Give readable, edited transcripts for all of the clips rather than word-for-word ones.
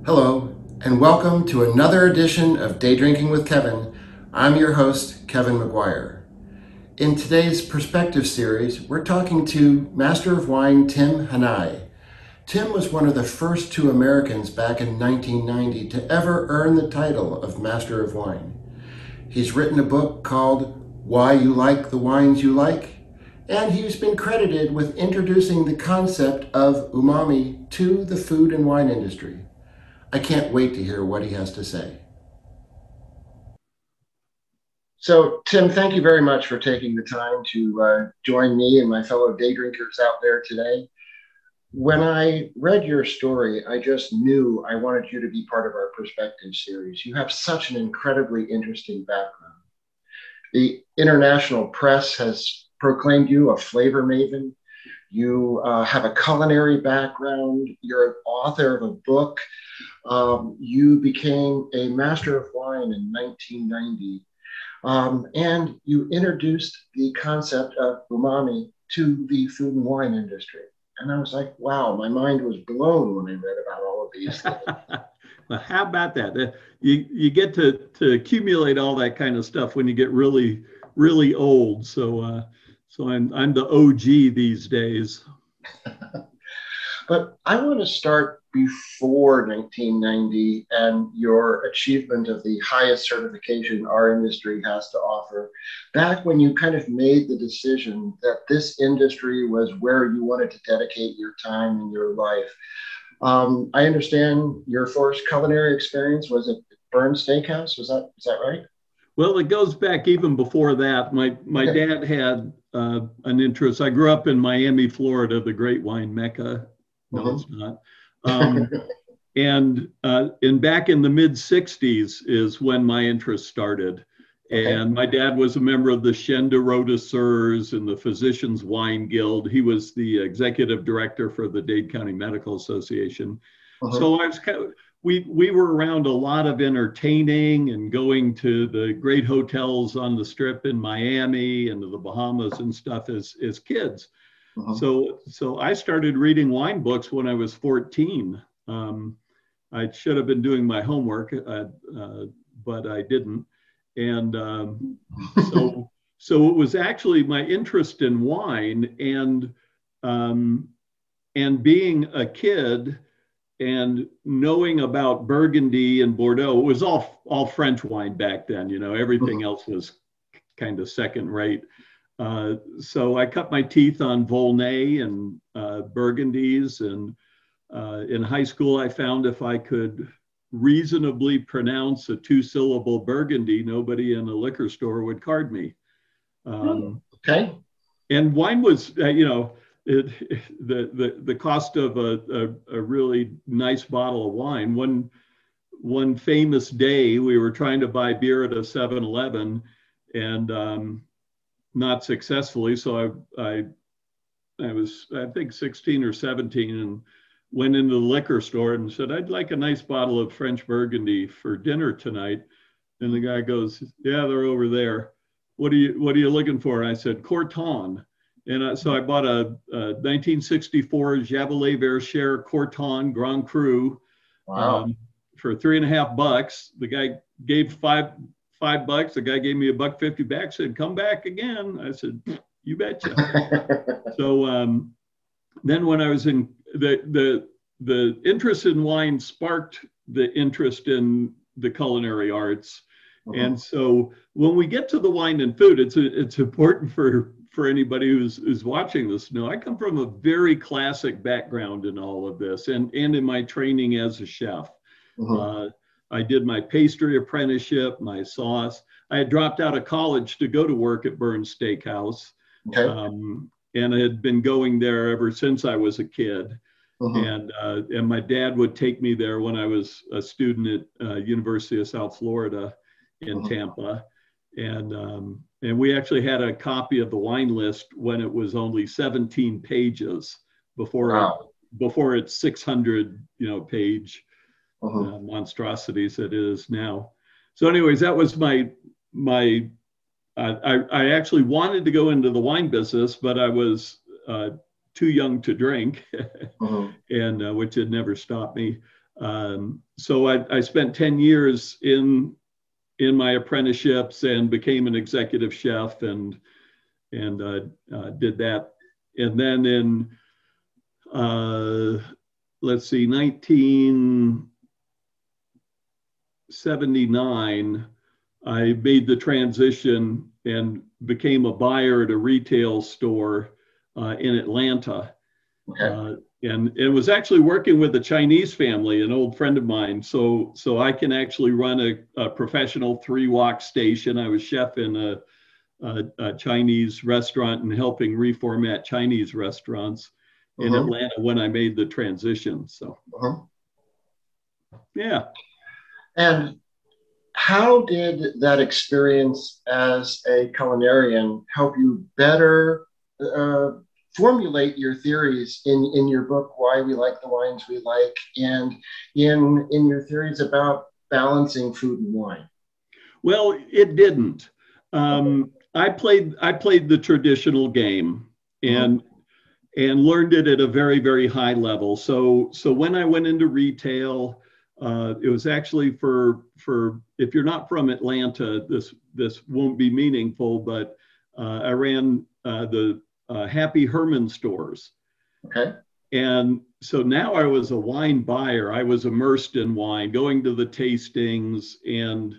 Hello, and welcome to another edition of Day Drinking with Kevin. I'm your host, Kevin McGuire. In today's Perspective series, we're talking to Master of Wine Tim Hanni. Tim was one of the first two Americans back in 1990 to ever earn the title of Master of Wine. He's written a book called Why You Like the Wines You Like, and he's been credited with introducing the concept of umami to the food and wine industry. I can't wait to hear what he has to say. So, Tim, thank you very much for taking the time to join me and my fellow day drinkers out there today. When I read your story, I just knew I wanted you to be part of our Perspective series. You have such an incredibly interesting background. The international press has proclaimed you a flavor maven. You have a culinary background. You're an author of a book. You became a Master of Wine in 1990. And you introduced the concept of umami to the food and wine industry. And I was like, wow, my mind was blown when I read about all of these things. Well, how about that? You get to accumulate all that kind of stuff when you get really, really old. So I'm the OG these days. But I want to start before 1990 and your achievement of the highest certification our industry has to offer. Back when you kind of made the decision that this industry was where you wanted to dedicate your time and your life. I understand your first culinary experience was at Bern's Steakhouse. Is that right? Well, it goes back even before that. My dad had an interest. I grew up in Miami, Florida, the great wine mecca. No, it's not. And back in the mid 60s is when my interest started. And my dad was a member of the Chaîne de Rôtisseurs and the Physicians Wine Guild. He was the executive director for the Dade County Medical Association. So I was we were around a lot of entertaining and going to the great hotels on the Strip in Miami and to the Bahamas and stuff as kids. So I started reading wine books when I was 14. I should have been doing my homework, but I didn't. And so it was actually my interest in wine and being a kid and knowing about Burgundy and Bordeaux. It was all French wine back then. You know, everything else was kind of second rate. So I cut my teeth on Volnay and Burgundies, and in high school I found if I could reasonably pronounce a two-syllable Burgundy, nobody in a liquor store would card me. And wine was, the cost of a really nice bottle of wine. One famous day we were trying to buy beer at a 7-Eleven and not successfully. So I was, I think 16 or 17 and went into the liquor store and said, I'd like a nice bottle of French Burgundy for dinner tonight. And the guy goes, yeah, they're over there. What are you looking for? And I said, Corton. And so I bought a 1964 Javelet Verchères Corton Grand Cru for $3.50. The guy gave $5. The guy gave me $1.50 back, said, come back again. I said, you betcha. So then when I was in the interest in wine sparked the interest in the culinary arts. And so when we get to the wine and food, it's important for anybody who's watching this to know I come from a very classic background in all of this and in my training as a chef. I did my pastry apprenticeship, my sauce. I had dropped out of college to go to work at Bern's Steakhouse. And I had been going there ever since I was a kid. And my dad would take me there when I was a student at University of South Florida in Tampa. And we actually had a copy of the wine list when it was only 17 pages before its 600 page monstrosities that it is now. So anyways, that was my I actually wanted to go into the wine business, but I was too young to drink, and which had never stopped me. So I spent 10 years in my apprenticeships and became an executive chef and did that. And then in, let's see, 1979, I made the transition and became a buyer at a retail store in Atlanta. Okay. And it was actually working with a Chinese family, an old friend of mine. So I can actually run a professional 3-wok station. I was chef in a Chinese restaurant and helping reformat Chinese restaurants in Atlanta when I made the transition. So, yeah. And how did that experience as a culinarian help you better formulate your theories in your book, Why We Like the Wines We Like, and in your theories about balancing food and wine? Well, it didn't. I played the traditional game and learned it at a very, very high level. So when I went into retail, it was actually for if you're not from Atlanta, this won't be meaningful, but I ran the Happy Herman stores. Okay. And so now I was a wine buyer. I was immersed in wine, going to the tastings, and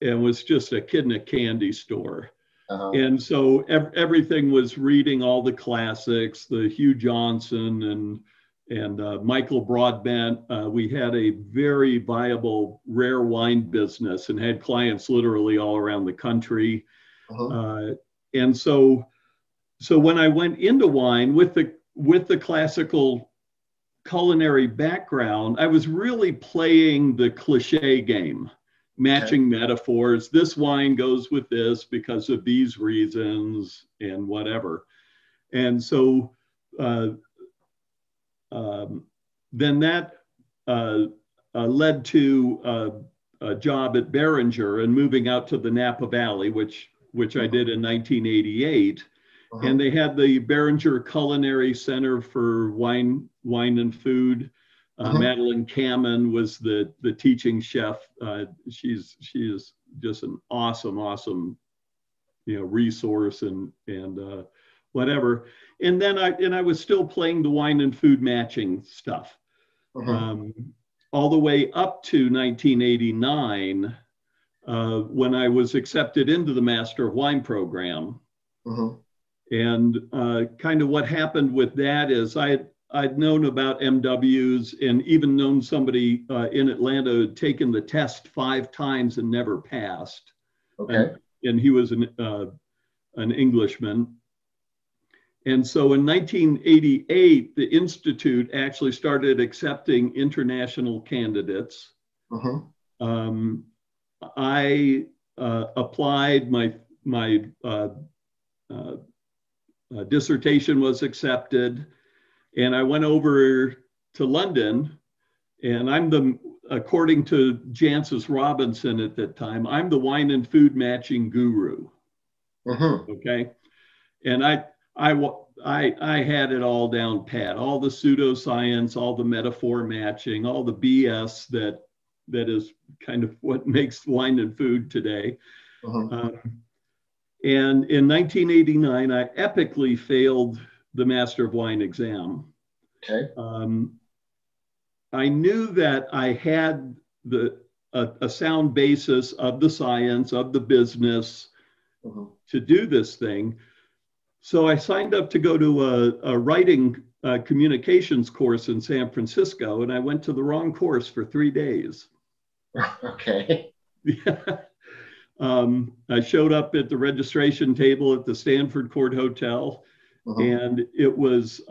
was just a kid in a candy store. And so everything was reading all the classics, the Hugh Johnson and Michael Broadbent. We had a very viable rare wine business and had clients literally all around the country. And so when I went into wine with the classical culinary background, I was really playing the cliche game, matching metaphors. This wine goes with this because of these reasons and whatever. And so then that led to a job at Behringer and moving out to the Napa Valley, which I did in 1988. And they had the Behringer Culinary Center for Wine and Food. Madeline Kamen was the teaching chef. She is just an awesome resource and whatever. And then I was still playing the wine and food matching stuff all the way up to 1989 when I was accepted into the Master of Wine program. And kind of what happened with that is I'd known about MWs and even known somebody in Atlanta who had taken the test 5 times and never passed. And he was an Englishman. And so in 1988, the Institute actually started accepting international candidates. I applied, my dissertation was accepted, and I went over to London, and according to Jancis Robinson at that time, I'm the wine and food matching guru. Okay. And I had it all down pat, all the pseudoscience, all the metaphor matching, all the BS that is kind of what makes wine and food today. And in 1989, I epically failed the Master of Wine exam. I knew that I had a sound basis of the science, of the business to do this thing. So I signed up to go to a writing communications course in San Francisco, and I went to the wrong course for 3 days. I showed up at the registration table at the Stanford Court Hotel, and it was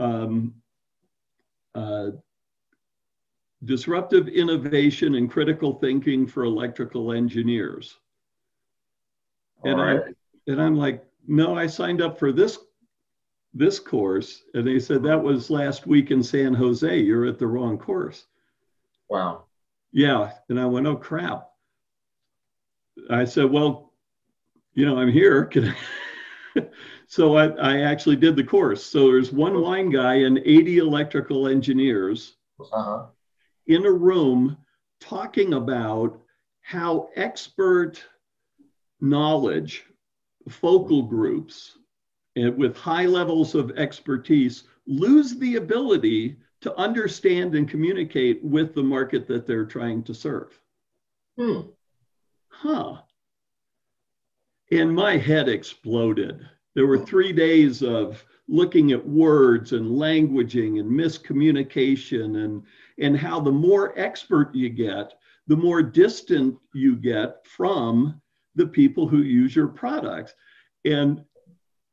disruptive innovation and critical thinking for electrical engineers. And I'm like, no, I signed up for this course. And they said, that was last week in San Jose. You're at the wrong course. Wow. Yeah. And I went, oh, crap. I said, well, I'm here. So I actually did the course. So there's one wine guy and 80 electrical engineers. in a room talking about how expert knowledge, focal groups, and with high levels of expertise lose the ability to understand and communicate with the market that they're trying to serve. Huh. And my head exploded. There were 3 days of looking at words and languaging and miscommunication, and how the more expert you get, the more distant you get from the people who use your products. And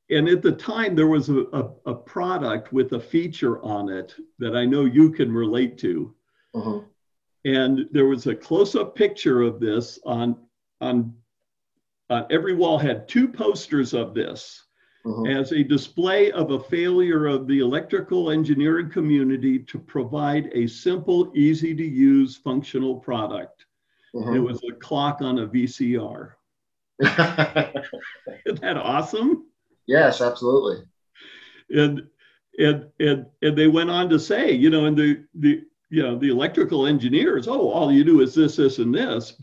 at the time, there was a product with a feature on it that I know you can relate to. And there was a close-up picture of this on every wall had 2 posters of this as a display of a failure of the electrical engineering community to provide a simple, easy to use, functional product. It was a clock on a VCR. Isn't that awesome? Yes, absolutely. And they went on to say, you know, and the electrical engineers, all you do is this, this, and this,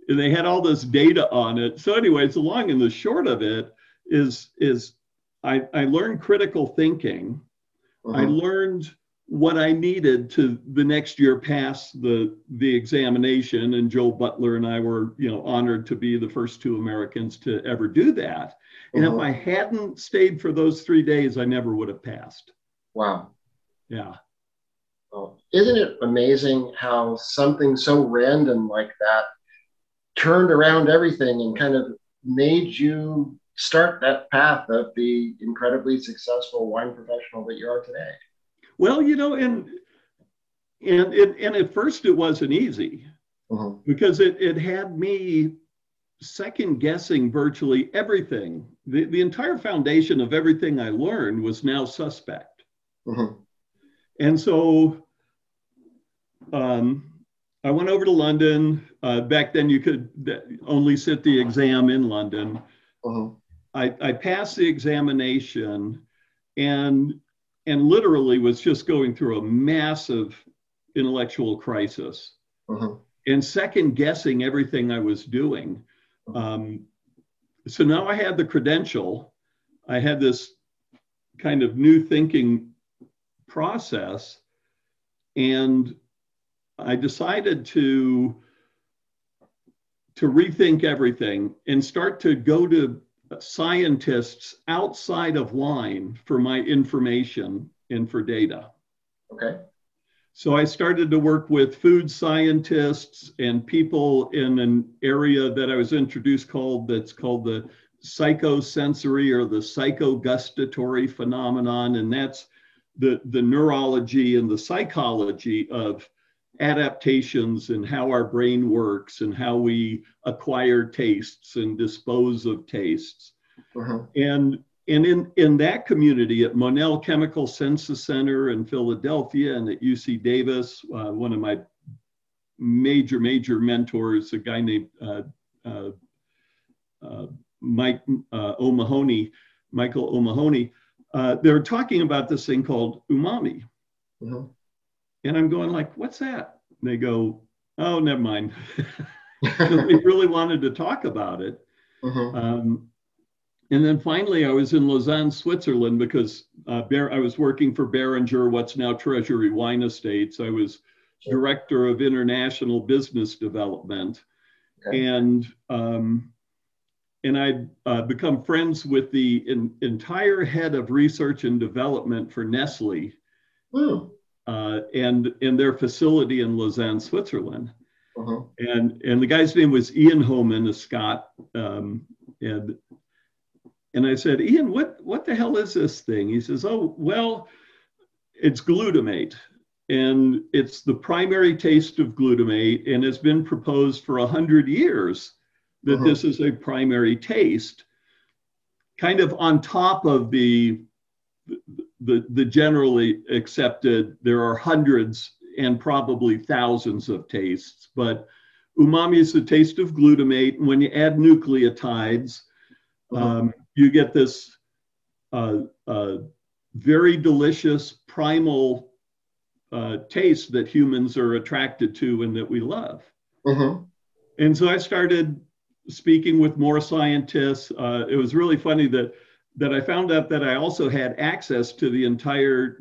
and they had all this data on it. So anyways, the long and the short of it is I learned critical thinking. I learned what I needed to the next year pass the examination, and Joe Butler and I were, you know, honored to be the first 2 Americans to ever do that. And if I hadn't stayed for those 3 days, I never would have passed. Wow. Yeah. Well, isn't it amazing how something so random like that turned around everything and kind of made you start that path of the incredibly successful wine professional that you are today? Well, you know, and at first it wasn't easy because it had me second guessing virtually everything. The entire foundation of everything I learned was now suspect. And so I went over to London. Back then you could only sit the exam in London. I passed the examination and literally was just going through a massive intellectual crisis and second guessing everything I was doing. So now I had the credential. I had this kind of new thinking process, and I decided to rethink everything and start to go to scientists outside of wine for my information and for data. Okay. So I started to work with food scientists and people in an area that I was introduced that's called the psychosensory or the psychogustatory phenomenon. And that's the neurology and the psychology of adaptations and how our brain works and how we acquire tastes and dispose of tastes. And in that community at Monell Chemical Sensus Center in Philadelphia and at UC Davis, one of my major mentors, a guy named Michael O'Mahony, they were talking about this thing called umami. And I'm going like, what's that? And they go, oh, never mind. We really wanted to talk about it. And then finally, I was in Lausanne, Switzerland, because I was working for Beringer, what's now Treasury Wine Estates. I was director of international business development. And I'd become friends with the entire head of research and development for Nestle. And in their facility in Lausanne, Switzerland. And the guy's name was Ian Homan, a Scot. And I said, Ian, what the hell is this thing? He says, oh, well, it's glutamate. And it's the primary taste of glutamate. And it's been proposed for 100 years that this is a primary taste, kind of on top of the generally accepted, there are hundreds and probably thousands of tastes, but umami is the taste of glutamate. And when you add nucleotides, you get this very delicious primal taste that humans are attracted to and that we love. Mm-hmm. And so I started speaking with more scientists. It was really funny that I found out that I also had access to the entire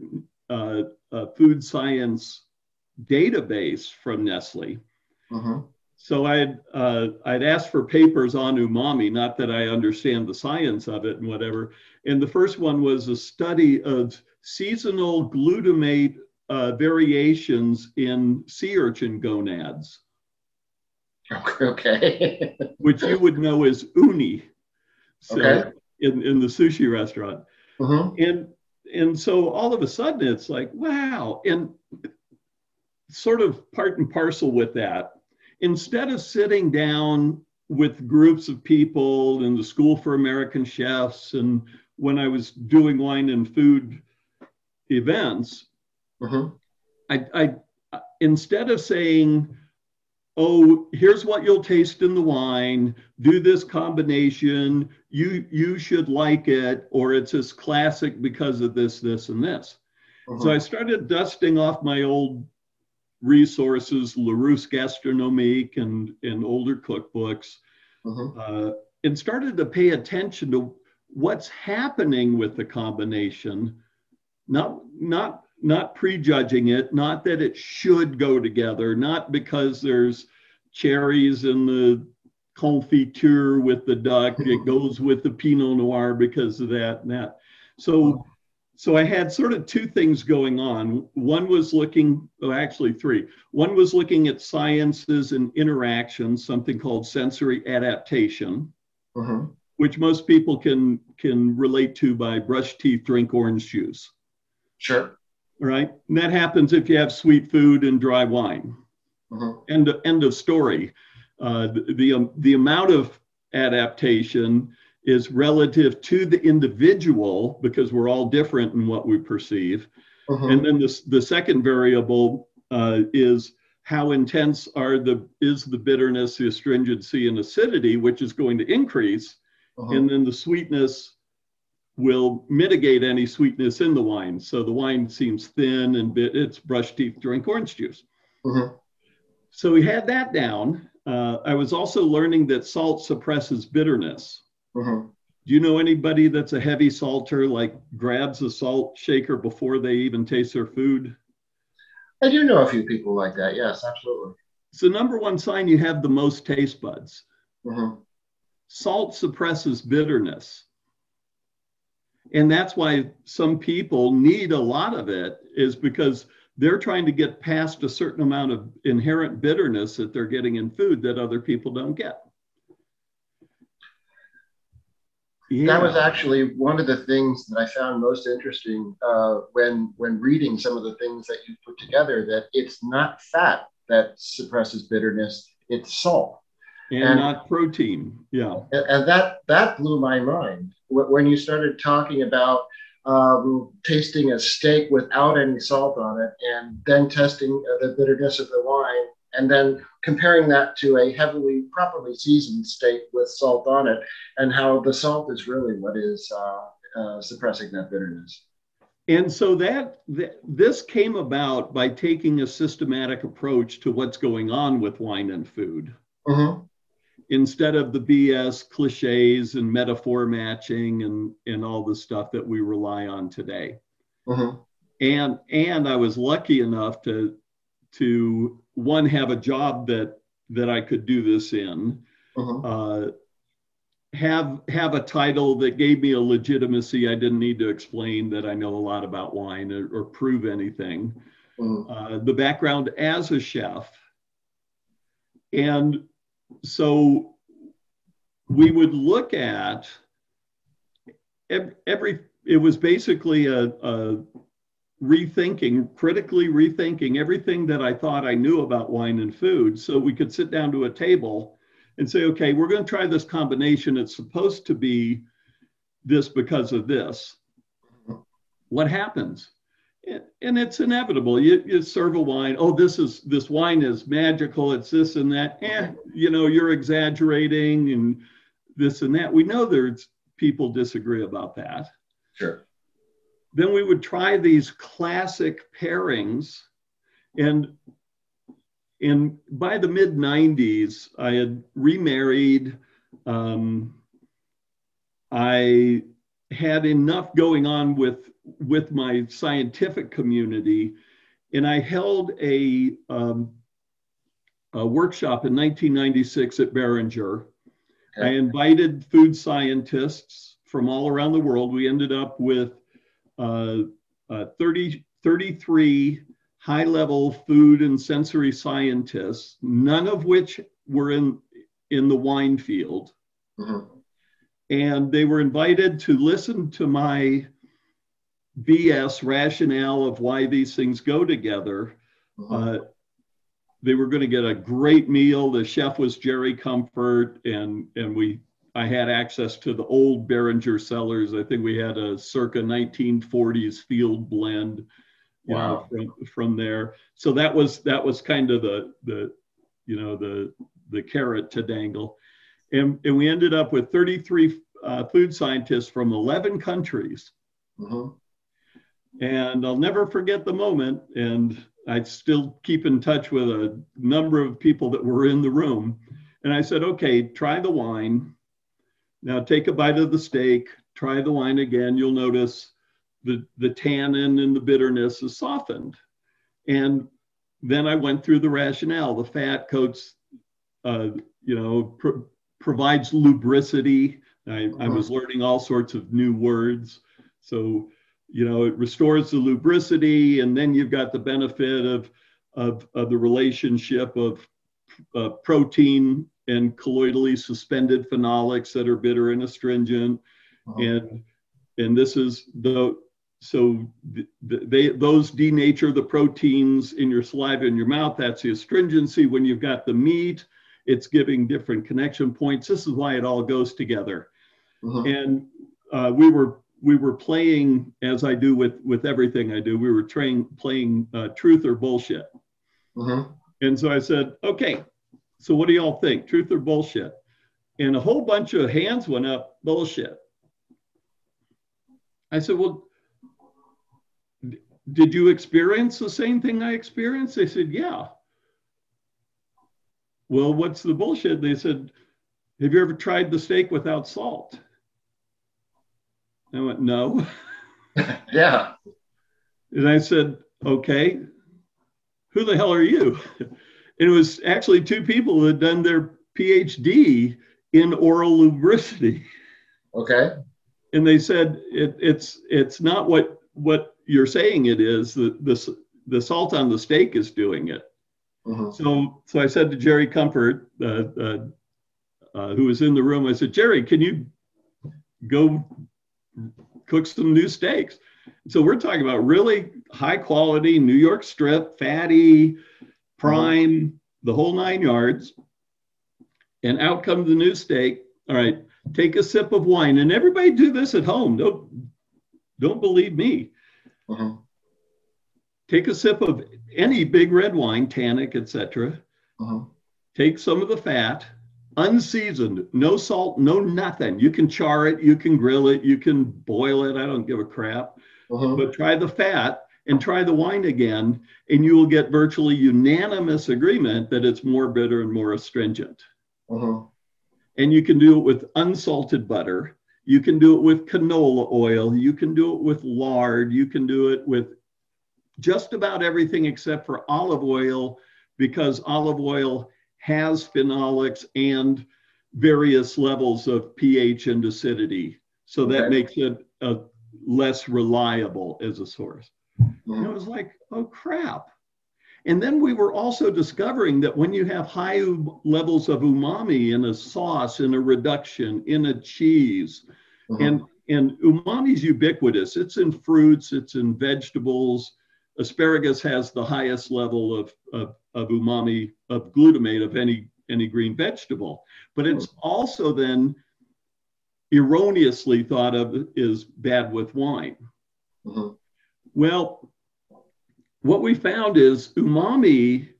food science database from Nestle. Mm-hmm. So I'd asked for papers on umami, not that I understand the science of it and whatever. And the first one was a study of seasonal glutamate variations in sea urchin gonads. Okay. Which you would know as uni. So okay. in the sushi restaurant. Mm-hmm. And so all of a sudden it's like, wow. And sort of part and parcel with that, instead of sitting down with groups of people in the School for American Chefs and when I was doing wine and food events, mm-hmm. I instead of saying, oh, here's what you'll taste in the wine, do this combination, you should like it, or it's this classic because of this, this, and this. Mm-hmm. So I started dusting off my old resources, Larousse Gastronomique and older cookbooks, mm-hmm. And started to pay attention to what's happening with the combination, not prejudging it, not that it should go together, not because there's cherries in the confiture with the duck, it goes with the Pinot Noir because of that and that. So I had sort of two things going on. One was looking, actually three. One was looking at sciences and interactions, something called sensory adaptation, mm-hmm. which most people can relate to by brush teeth, drink orange juice. Sure. Right? And that happens if you have sweet food and dry wine. Mm-hmm. End of story. The amount of adaptation is relative to the individual because we're all different in what we perceive. Mm-hmm. And then the second variable is how intense is the bitterness, the astringency, and acidity, which is going to increase. Mm-hmm. And then the sweetness will mitigate any sweetness in the wine. So the wine seems thin and it's brush teeth, drink orange juice. Mm-hmm. So we had that down. I was also learning that salt suppresses bitterness. Mm-hmm. Do you know anybody that's a heavy salter, like grabs a salt shaker before they even taste their food? I do know a few people like that. Yes, absolutely. It's the number one sign you have the most taste buds. Mm-hmm. Salt suppresses bitterness. And that's why some people need a lot of it, is because they're trying to get past a certain amount of inherent bitterness that they're getting in food that other people don't get. Yeah. That was actually one of the things that I found most interesting when reading some of the things that you put together, that it's not fat that suppresses bitterness, it's salt. And not protein, yeah. And that blew my mind when you started talking about tasting a steak without any salt on it, and then testing the bitterness of the wine, and then comparing that to a properly seasoned steak with salt on it, and how the salt is really what is suppressing that bitterness. And so this came about by taking a systematic approach to what's going on with wine and food. Mm-hmm. Instead of the BS cliches and metaphor matching and all the stuff that we rely on today. Mm-hmm. And I was lucky enough to one, have a job that I could do this in, mm-hmm. Have a title that gave me a legitimacy. I didn't need to explain that I know a lot about wine or prove anything. Mm-hmm. The background as a chef. And so we would look at it was basically a critically rethinking everything that I thought I knew about wine and food, so we could sit down to a table and say, okay, we're going to try this combination. It's supposed to be this because of this. What happens? And it's inevitable. You serve a wine. Oh, this wine is magical. It's this and that. You're exaggerating and this and that. We know there's people disagree about that. Sure. Then we would try these classic pairings And by the mid 90s, I had remarried. I had enough going on with my scientific community, and I held a workshop in 1996 at Behringer. I invited food scientists from all around the world. We ended up with 33 high-level food and sensory scientists, none of which were in the wine field. Mm-hmm. And they were invited to listen to my BS rationale of why these things go together. Mm-hmm. They were going to get a great meal. The chef was Jerry Comfort, and I had access to the old Behringer cellars. I think we had a circa 1940s field blend, wow, from there. So that was kind of the carrot to dangle, and we ended up with 33 food scientists from 11 countries. Mm-hmm. And I'll never forget the moment. And I still keep in touch with a number of people that were in the room. And I said, okay, try the wine. Now take a bite of the steak, try the wine again. You'll notice the tannin and the bitterness is softened. And then I went through the rationale. The fat coats, provides lubricity. I was learning all sorts of new words. So, it restores the lubricity, and then you've got the benefit of the relationship of protein and colloidally suspended phenolics that are bitter and astringent. And this is those denature the proteins in your saliva and your mouth. That's the astringency. When you've got the meat, it's giving different connection points. This is why it all goes together. And we were playing, as I do with everything I do, we were playing truth or bullshit. And so I said, okay, so what do y'all think, truth or bullshit? And a whole bunch of hands went up, bullshit. I said, well, did you experience the same thing I experienced? They said, yeah. Well, what's the bullshit? They said, have you ever tried the steak without salt? I went, no. Yeah. And I said, okay, who the hell are you? And it was actually two people who had done their PhD in oral lubricity. Okay. And they said, it's not what you're saying it is. The salt on the steak is doing it. So I said to Jerry Comfort, who was in the room, I said, Jerry, can you go cook some new steaks? So we're talking about really high quality New York strip, fatty, prime, the whole 9 yards. And out comes the new steak. All right, take a sip of wine, and everybody do this at home. Don't believe me. Take a sip of any big red wine, tannic, etc. Take some of the fat, unseasoned, no salt, no nothing. You can char it, you can grill it, you can boil it. I don't give a crap. But try the fat and try the wine again, and you will get virtually unanimous agreement that it's more bitter and more astringent. And you can do it with unsalted butter. You can do it with canola oil. You can do it with lard. You can do it with just about everything except for olive oil, because olive oil has phenolics and various levels of pH and acidity. So that makes it less reliable as a source. And it was like, oh crap. And then we were also discovering that when you have high levels of umami in a sauce, in a reduction, in a cheese, and umami is ubiquitous. It's in fruits, it's in vegetables. Asparagus has the highest level of umami, of glutamate of any green vegetable. But it's also then erroneously thought of as bad with wine. Well, what we found is umami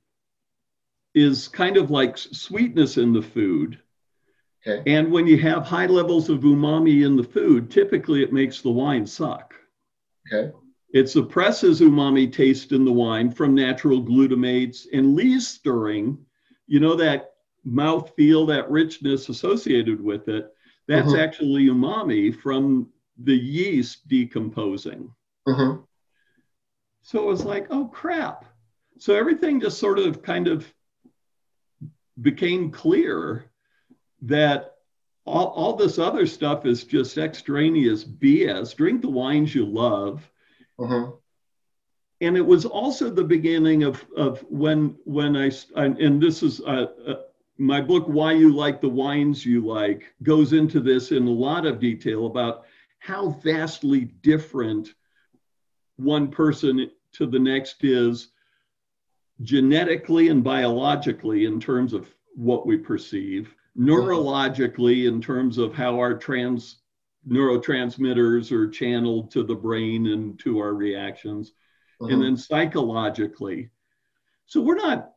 is kind of like sweetness in the food. And when you have high levels of umami in the food, typically it makes the wine suck. It suppresses umami taste in the wine from natural glutamates and lees stirring, you know, that mouthfeel, that richness associated with it. That's Mm-hmm. actually umami from the yeast decomposing. Mm-hmm. So it was like, oh crap. So everything just sort of kind of became clear that all this other stuff is just extraneous BS. Drink the wines you love. Mm-hmm. And it was also the beginning of when and this is my book, Why You Like the Wines You Like, goes into this in a lot of detail about how vastly different one person to the next is genetically and biologically in terms of what we perceive, neurologically in terms of how our neurotransmitters are channeled to the brain and to our reactions, and then psychologically. So we're not,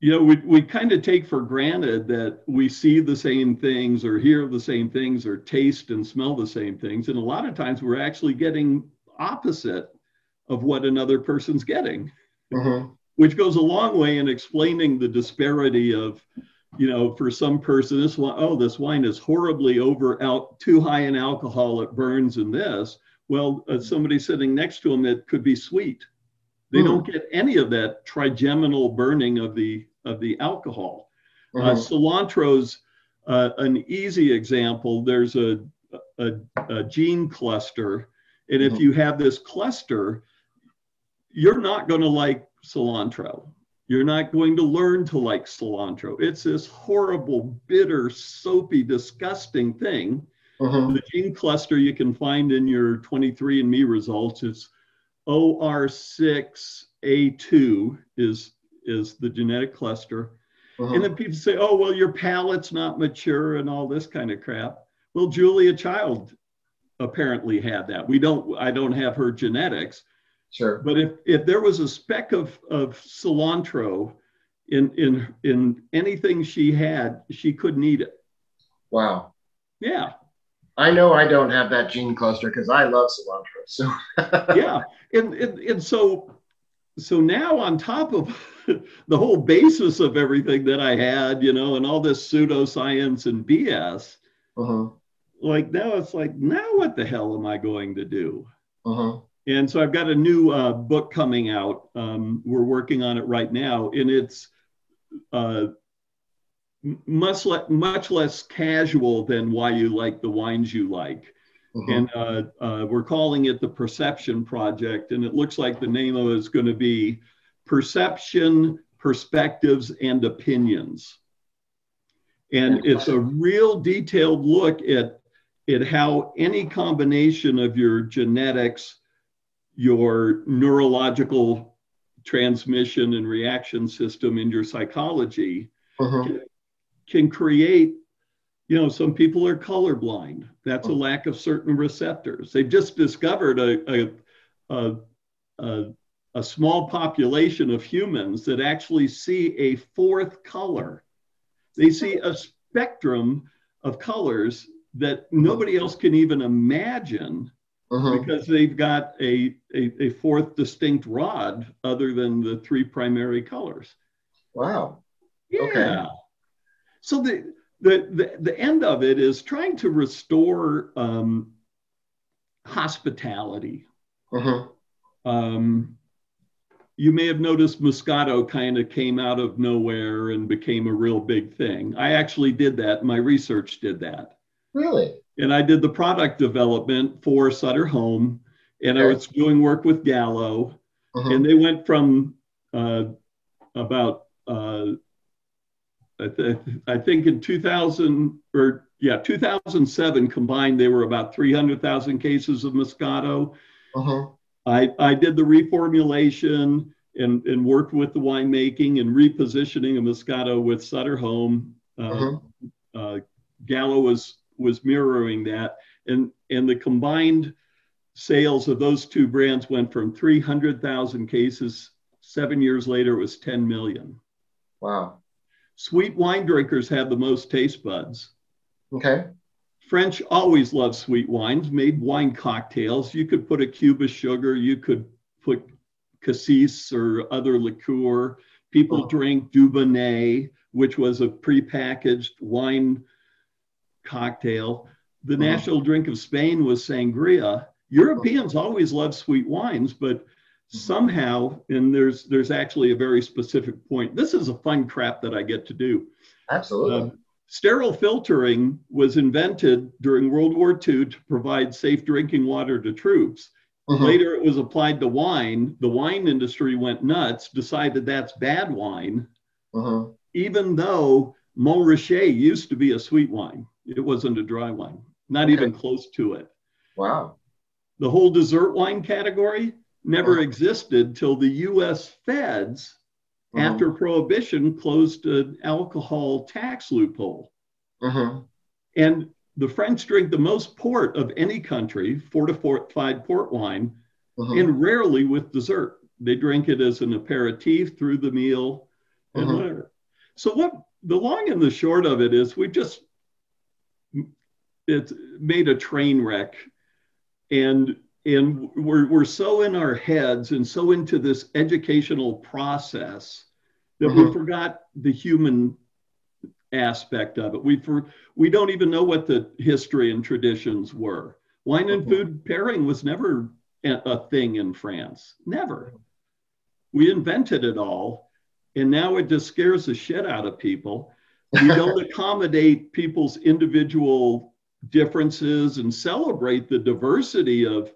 you know, we kind of take for granted that we see the same things or hear the same things or taste and smell the same things. And a lot of times we're actually getting opposite of what another person's getting, which goes a long way in explaining the disparity of, you know, for some person, this wine is horribly too high in alcohol, it burns in this. Well, somebody sitting next to them, it could be sweet. They don't get any of that trigeminal burning of the alcohol. Cilantro's an easy example. There's a gene cluster, and if you have this cluster, you're not going to like cilantro. You're not going to learn to like cilantro. It's this horrible, bitter, soapy, disgusting thing. The gene cluster you can find in your 23andMe results, it's OR6A2 is the genetic cluster. And then people say, oh, well, your palate's not mature and all this kind of crap. Well, Julia Child apparently had that. I don't have her genetics. Sure. But if there was a speck of cilantro in anything she had, she couldn't eat it. Wow. Yeah. I know I don't have that gene cluster because I love cilantro. So yeah. And so now on top of the whole basis of everything that I had, you know, and all this pseudoscience and BS, like now it's like, now what the hell am I going to do? And so I've got a new book coming out. We're working on it right now, and it's much less casual than Why You Like the Wines You Like. And we're calling it the Perception Project. And it looks like the name of it is going to be Perception, Perspectives, and Opinions. And it's a real detailed look at how any combination of your genetics, your neurological transmission and reaction system in your psychology can create, you know, some people are colorblind. That's a lack of certain receptors. They've just discovered a small population of humans that actually see a fourth color. They see a spectrum of colors that nobody else can even imagine. Because they've got a fourth distinct rod other than the three primary colors. Wow. Yeah. Okay. So the end of it is trying to restore hospitality. You may have noticed Moscato kind of came out of nowhere and became a real big thing. I actually did that. My research did that. Really? And I did the product development for Sutter Home, and I was doing work with Gallo, and they went from about I think in 2007 combined, they were about 300,000 cases of Moscato. I did the reformulation and worked with the winemaking and repositioning of Moscato with Sutter Home. Gallo was mirroring that, and the combined sales of those two brands went from 300,000 cases. 7 years later, it was 10 million. Wow. Sweet wine drinkers have the most taste buds. Okay. French always loved sweet wines, made wine cocktails. You could put a cube of sugar, you could put cassis or other liqueur. People drink Dubonnet, which was a prepackaged wine cocktail. The national drink of Spain was sangria. Europeans always loved sweet wines, but somehow, and there's actually a very specific point. This is a fun crap that I get to do. Absolutely. Sterile filtering was invented during World War II to provide safe drinking water to troops. Later, it was applied to wine. The wine industry went nuts, decided that's bad wine, even though Montrachet used to be a sweet wine. It wasn't a dry wine, not even close to it. Wow. The whole dessert wine category never existed till the US feds, after Prohibition, closed an alcohol tax loophole. And the French drink the most port of any country, fortified port wine, and rarely with dessert. They drink it as an aperitif through the meal and whatever. So what the long and the short of it is, it's made a train wreck, and we're so in our heads and so into this educational process that we forgot the human aspect of it. We don't even know what the history and traditions were. Wine and food pairing was never a thing in France. Never. We invented it all, and now it just scares the shit out of people. We don't accommodate people's individual differences and celebrate the diversity of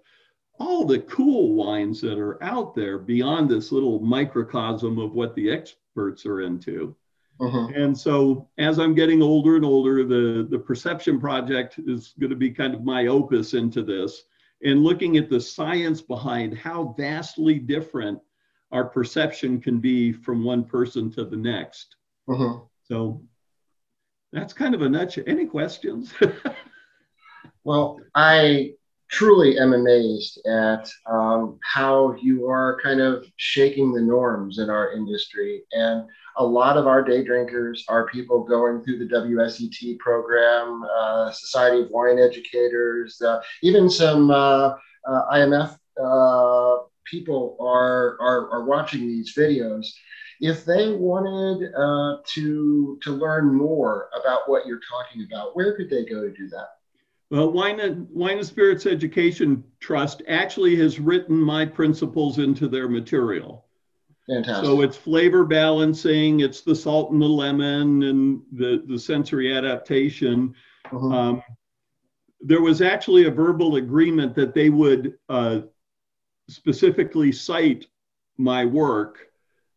all the cool wines that are out there beyond this little microcosm of what the experts are into. And so as I'm getting older and older, the Perception Project is going to be kind of my opus into this, and looking at the science behind how vastly different our perception can be from one person to the next. So that's kind of a nutshell. Any questions? Well, I truly am amazed at how you are kind of shaking the norms in our industry. And a lot of our day drinkers are people going through the WSET program, Society of Wine Educators, even some IMF people are watching these videos. If they wanted to learn more about what you're talking about, where could they go to do that? Well, Wine and Spirits Education Trust actually has written my principles into their material. Fantastic. So it's flavor balancing, it's the salt and the lemon, and the sensory adaptation. There was actually a verbal agreement that they would specifically cite my work.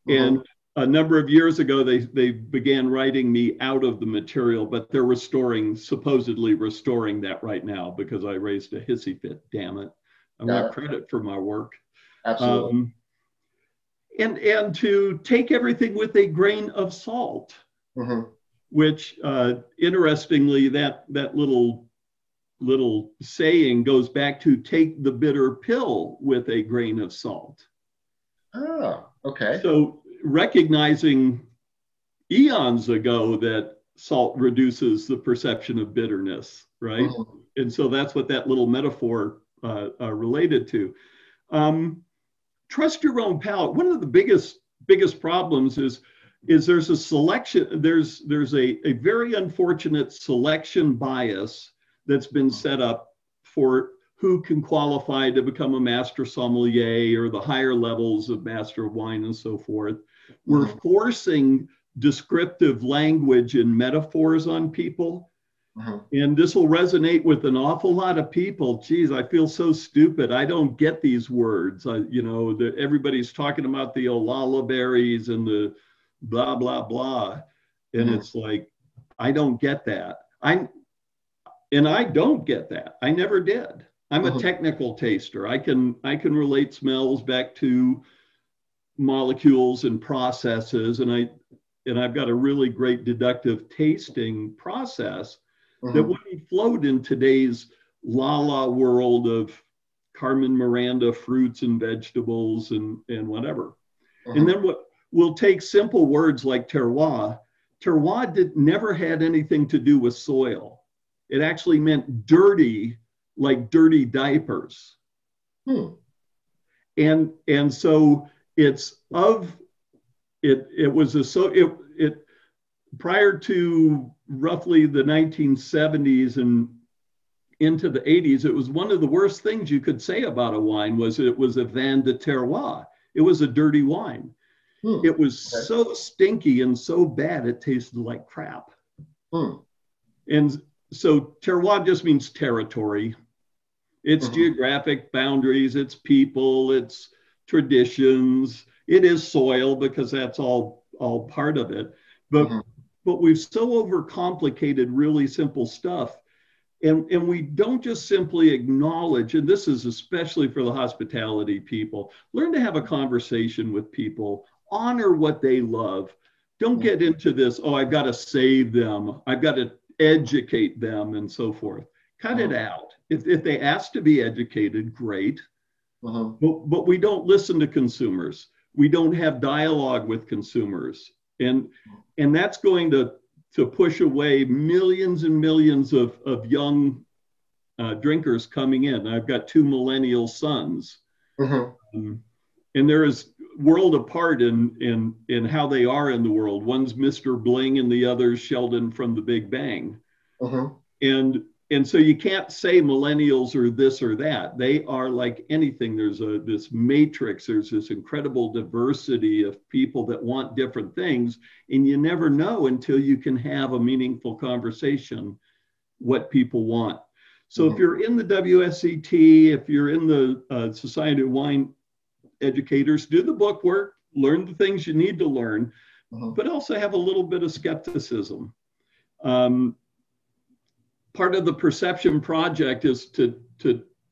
And a number of years ago, they began writing me out of the material, but they're supposedly restoring that right now because I raised a hissy fit, damn it. I want credit for my work. Absolutely. And to take everything with a grain of salt, which interestingly, that little saying goes back to take the bitter pill with a grain of salt. Oh, okay. So recognizing eons ago that salt reduces the perception of bitterness, right? And so that's what that little metaphor related to. Trust your own palate. One of the biggest problems is there's a selection, there's a very unfortunate selection bias that's been set up for who can qualify to become a master sommelier or the higher levels of master of wine and so forth. We're forcing descriptive language and metaphors on people. And this will resonate with an awful lot of people. Geez, I feel so stupid. I don't get these words. Everybody's talking about the olala berries and the blah, blah, blah. And it's like, I don't get that. I don't get that. I never did. I'm a technical taster. I can relate smells back to molecules and processes, and I've got a really great deductive tasting process that wouldn't float in today's la world of Carmen Miranda fruits and vegetables and whatever. And then we'll take simple words like terroir. Terroir never had anything to do with soil. It actually meant dirty, like dirty diapers. Hmm. And so it's of it. It was a so it prior to roughly the 1970s and into the 80s, it was one of the worst things you could say about a wine was it was a vin de terroir. It was a dirty wine. Hmm. It was Okay. so stinky and so bad it tasted like crap. Hmm. And so terroir just means territory. It's Mm-hmm. geographic boundaries, it's people, it's traditions, it is soil because that's all part of it. But Mm-hmm. but we've so overcomplicated really simple stuff. And we don't just simply acknowledge, and this is especially for the hospitality people, learn to have a conversation with people, honor what they love. Don't get into this, oh, I've got to save them, I've got to educate them, and so forth. Cut it out. If they ask to be educated, great. But we don't listen to consumers. We don't have dialogue with consumers. And that's going to push away millions and millions of young drinkers coming in. I've got two millennial sons. And there is world apart in how they are in the world. One's Mr. Bling and the other's Sheldon from the Big Bang. And so you can't say millennials are this or that. They are like anything. There's this matrix. There's this incredible diversity of people that want different things. And you never know until you can have a meaningful conversation what people want. So if you're in the WSET, if you're in the Society of Wine Educators, do the book work, learn the things you need to learn, but also have a little bit of skepticism. Part of the perception project is to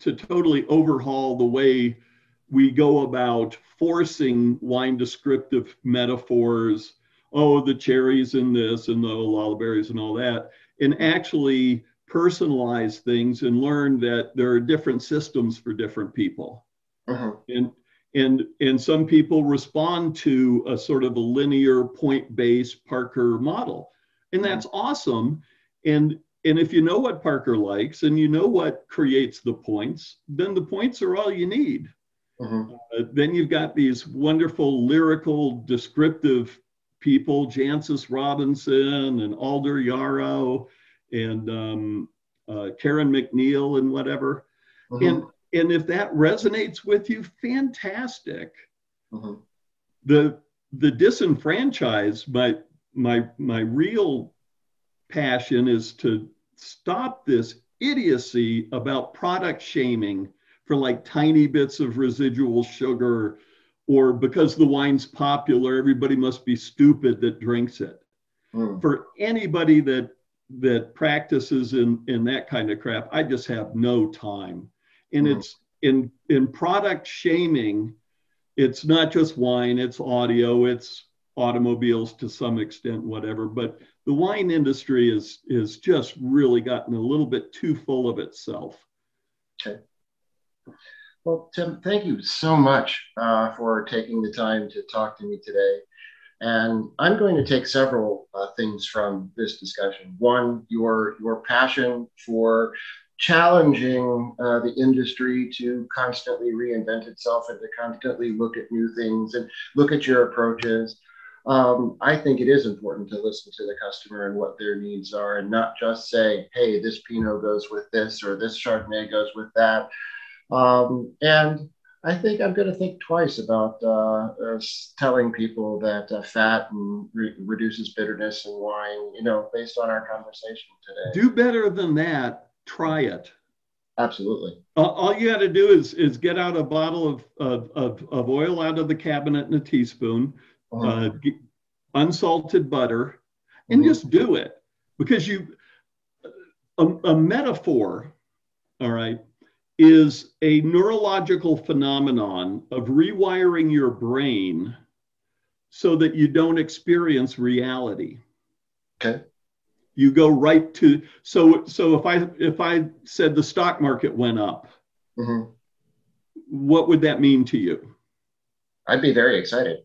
totally overhaul the way we go about forcing wine descriptive metaphors. Oh, the cherries in this and the lullaberries and all that, and actually personalize things and learn that there are different systems for different people. And some people respond to a sort of a linear point-based Parker model, and that's awesome. And if you know what Parker likes and you know what creates the points, then the points are all you need. Then you've got these wonderful lyrical descriptive people, Jancis Robinson and Alder Yarrow and Karen McNeil and whatever. And if that resonates with you, fantastic. The disenfranchised, my real passion is to stop this idiocy about product shaming for like tiny bits of residual sugar, or because the wine's popular, everybody must be stupid that drinks it. For anybody that practices in that kind of crap, I just have no time. And it's in product shaming, it's not just wine, it's audio, it's automobiles to some extent, whatever, but the wine industry is just really gotten a little bit too full of itself. Okay. Well, Tim, thank you so much for taking the time to talk to me today. And I'm going to take several things from this discussion. One, your passion for challenging the industry to constantly reinvent itself and to constantly look at new things and look at your approaches. I think it is important to listen to the customer and what their needs are, and not just say, hey, this Pinot goes with this or this Chardonnay goes with that. And I think I'm going to think twice about telling people that fat and reduces bitterness in wine, based on our conversation today. Do better than that. Try it. Absolutely. All you got to do is get out a bottle of oil out of the cabinet in a teaspoon, unsalted butter, and just do it. Because a metaphor, all right, is a neurological phenomenon of rewiring your brain so that you don't experience reality. Okay. You go right to, so if I said the stock market went up, what would that mean to you? I'd be very excited.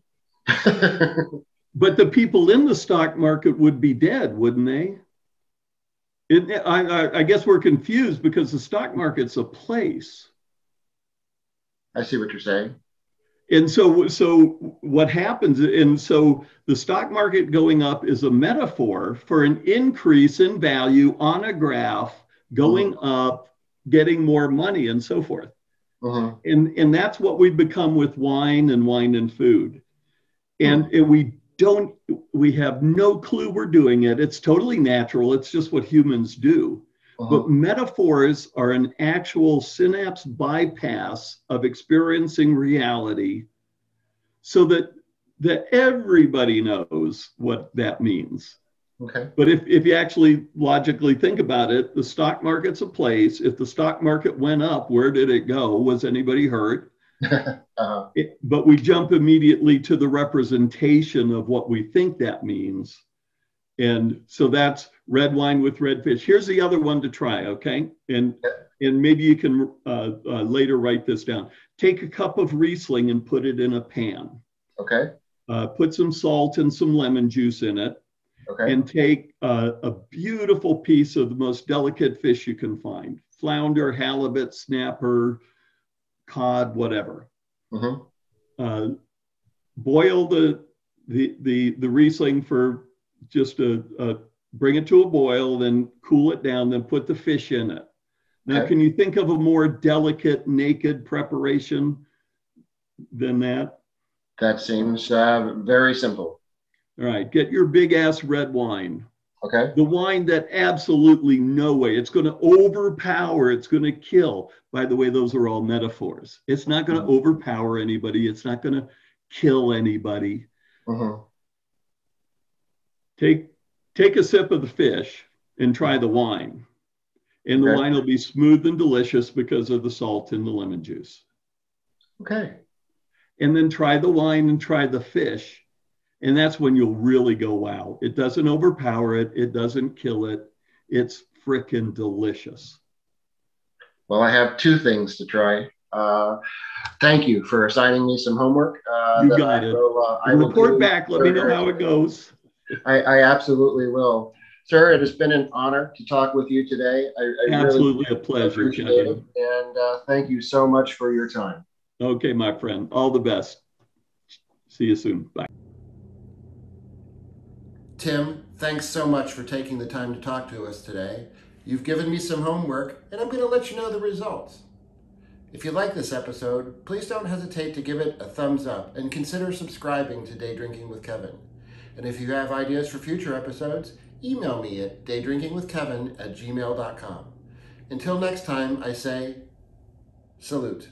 But the people in the stock market would be dead, wouldn't they? I guess we're confused because the stock market's a place. I see what you're saying. And so what happens, and so the stock market going up is a metaphor for an increase in value on a graph, going up, getting more money, and so forth. And that's what we've become with wine and food. And we have no clue we're doing it. It's totally natural. It's just what humans do. But metaphors are an actual synapse bypass of experiencing reality so that everybody knows what that means. Okay. But if you actually logically think about it, the stock market's a place. If the stock market went up, where did it go? Was anybody hurt? But we jump immediately to the representation of what we think that means. And so that's red wine with red fish. Here's the other one to try, okay? And maybe you can later write this down. Take a cup of Riesling and put it in a pan. Okay. Put some salt and some lemon juice in it. Okay. And take a beautiful piece of the most delicate fish you can find. Flounder, halibut, snapper, cod, whatever. Boil the Riesling for just bring it to a boil, then cool it down, then put the fish in it. Now, can you think of a more delicate, naked preparation than that? That seems very simple. All right, get your big ass red wine. Okay. The wine that absolutely no way, it's going to overpower, it's going to kill. By the way, those are all metaphors. It's not going to overpower anybody. It's not going to kill anybody. Take a sip of the fish and try the wine. And the wine will be smooth and delicious because of the salt and the lemon juice. Okay. And then try the wine and try the fish. And that's when you'll really go, wow. It doesn't overpower it. It doesn't kill it. It's frickin' delicious. Well, I have two things to try. Thank you for assigning me some homework. You got it. I will report back. Let me know how it goes. I absolutely will. Sir, it has been an honor to talk with you today. I absolutely really a pleasure, appreciate Kevin. it. And thank you so much for your time. Okay, my friend. All the best. See you soon. Bye. Tim, thanks so much for taking the time to talk to us today. You've given me some homework, and I'm going to let you know the results. If you like this episode, please don't hesitate to give it a thumbs up and consider subscribing to Day Drinking with Kevin. And if you have ideas for future episodes, email me at daydrinkingwithkevin@gmail.com. Until next time, I say, salute.